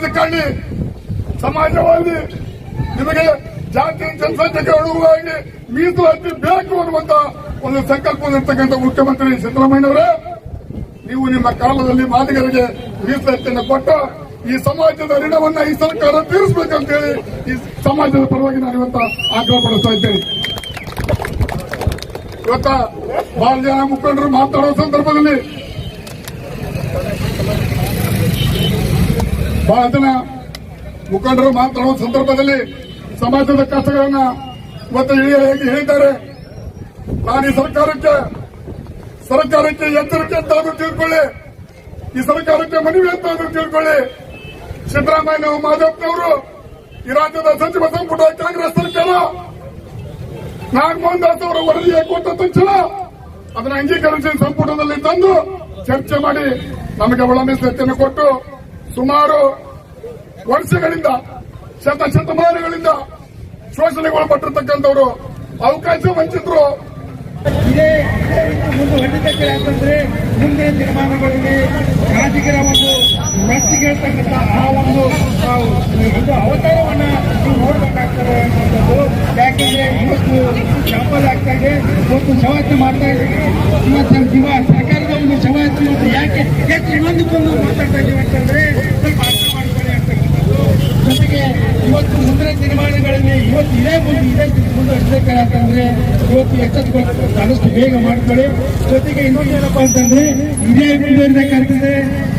ರಾಜಕಾರಣಿ, ಸಮಾಜವಾದಿ, ನಿಮಗೆ ಜಾತಿ ಜನಸಂಖ್ಯೆಗೆ ಅನುಗುಣವಾಗಿ ಮೀಸಲಾತಿ ಬೇಕು ಅನ್ನುವಂತ ಒಂದು ಸಂಕಲ್ಪದಲ್ಲಿರ್ತಕ್ಕಂಥ ಮುಖ್ಯಮಂತ್ರಿ ಸಿದ್ದರಾಮಯ್ಯನವರೇ, ನೀವು ನಿಮ್ಮ ಕಾಲದಲ್ಲಿ ಮಾದಿಗರಿಗೆ ಮೀಸಲಾತಿಯನ್ನು ಕೊಟ್ಟು ಈ ಸಮಾಜದ ಋಣವನ್ನ ಈ ಸರ್ಕಾರ ತೀರಿಸಬೇಕಂತ ಹೇಳಿ ಈ ಸಮಾಜದ ಪರವಾಗಿ ನಾನು ಇವತ್ತ ಆಗ್ರಹ ಪಡಿಸ್ತಾ ಇದ್ದೇನೆ. ಇವತ್ತ ಬಹಳ ಜನ ಮುಖಂಡರು ಮಾತಾಡುವ ಸಂದರ್ಭದಲ್ಲಿ ಸಮಾಜದ ಕಷ್ಟಗಳನ್ನ ಇವತ್ತು ಹೇಳಿದ್ದಾರೆ. ನಾನು ಈ ಸರ್ಕಾರಕ್ಕೆ ಎಚ್ಚರಿಕೆ ಅಂತಾದ್ರೂ ತಿಳ್ಕೊಳ್ಳಿ, ಈ ಸರ್ಕಾರಕ್ಕೆ ಮನವಿ ಅಂತಾದ್ರೂ ತಿಳ್ಕೊಳ್ಳಿ. ಸಿದ್ದರಾಮಯ್ಯ ಮಾಧವಪ್ಪನವರು ಈ ರಾಜ್ಯದ ಸಚಿವ ಸಂಪುಟ ಕಾಂಗ್ರೆಸ್ ಸರ್ಕಾರ ನಾಗಮೋಹನ್ ದಾಸ್ ಅವರ ವರದಿಯ ಕೊಟ್ಟ ತಕ್ಷಣ ಅದನ್ನು ಅಂಗೀಕರಿಸಿ ಸಂಪುಟದಲ್ಲಿ ತಂದು ಚರ್ಚೆ ಮಾಡಿ ನಮಗೆ ಒಳ ಮೀಸಲಾತಿಯನ್ನು ಕೊಟ್ಟು ಸುಮಾರು ವರ್ಷಗಳಿಂದ ಶತಮಾನಗಳಿಂದ ಶೋಷಣೆಗೊಳಪಟ್ಟಿರ್ತಕ್ಕಂಥವರು ಅವಕಾಶ ವಂಚಿತರು. ಇದೇ ಮುಂದುವರಿತಕ್ಕೆ ಯಾಕಂದ್ರೆ ಮುಂದಿನ ತೀರ್ಮಾನಗಳಲ್ಲಿ ರಾಜಕೀಯ ಒಂದು ಮೆಚ್ಚಿಗೆಳ್ತಕ್ಕಂಥ ಆ ಒಂದು ಅವತಾರವನ್ನ ನೀವು ನೋಡ್ಬೇಕಾಗ್ತದೆ ಅನ್ನುವಂಥದ್ದು. ಯಾಕೆಂದ್ರೆ ಇವತ್ತು ಶಾಪಲ್ ಆಗ್ತಾ ಇದೆ, ಇವತ್ತು ಶವಾತಿ ಮಾಡ್ತಾ ಇದ್ದೀವಿ, ಇವತ್ತು ಜೀವ ಸರ್ಕಾರದ ಒಂದು ಶವಾತಿ ಯಾಕೆ ಇನ್ನೊಂದಕ್ಕೊಂದು ಮಾತಾಡ್ತಾ ಇದೀವಿ ಅಂತಂದ್ರೆ ಸ್ವಲ್ಪ ಅರ್ಥ ಮಾಡ್ಕೊಳ್ಳಿ ಅಂತಕ್ಕಂಥದ್ದು. ಜೊತೆಗೆ ಇವತ್ತು ಮುಂದಿನ ತೀರ್ಮಾನಗಳಲ್ಲಿ ಇವತ್ತು ಇದೇ ಮುಂದುವರಿಸಬೇಕಂತಂದ್ರೆ ಇವತ್ತು ಎಚ್ಚೆತ್ತುಕೊಂಡು ಆದಷ್ಟು ಬೇಗ ಮಾಡ್ಕೊಳ್ಳಿ. ಜೊತೆಗೆ ಇನ್ನೊಂದು ಏನಪ್ಪಾ ಅಂತಂದ್ರೆ ಇದೇ ಮುಂದುವರಿಬೇಕಾಗ್ತದೆ.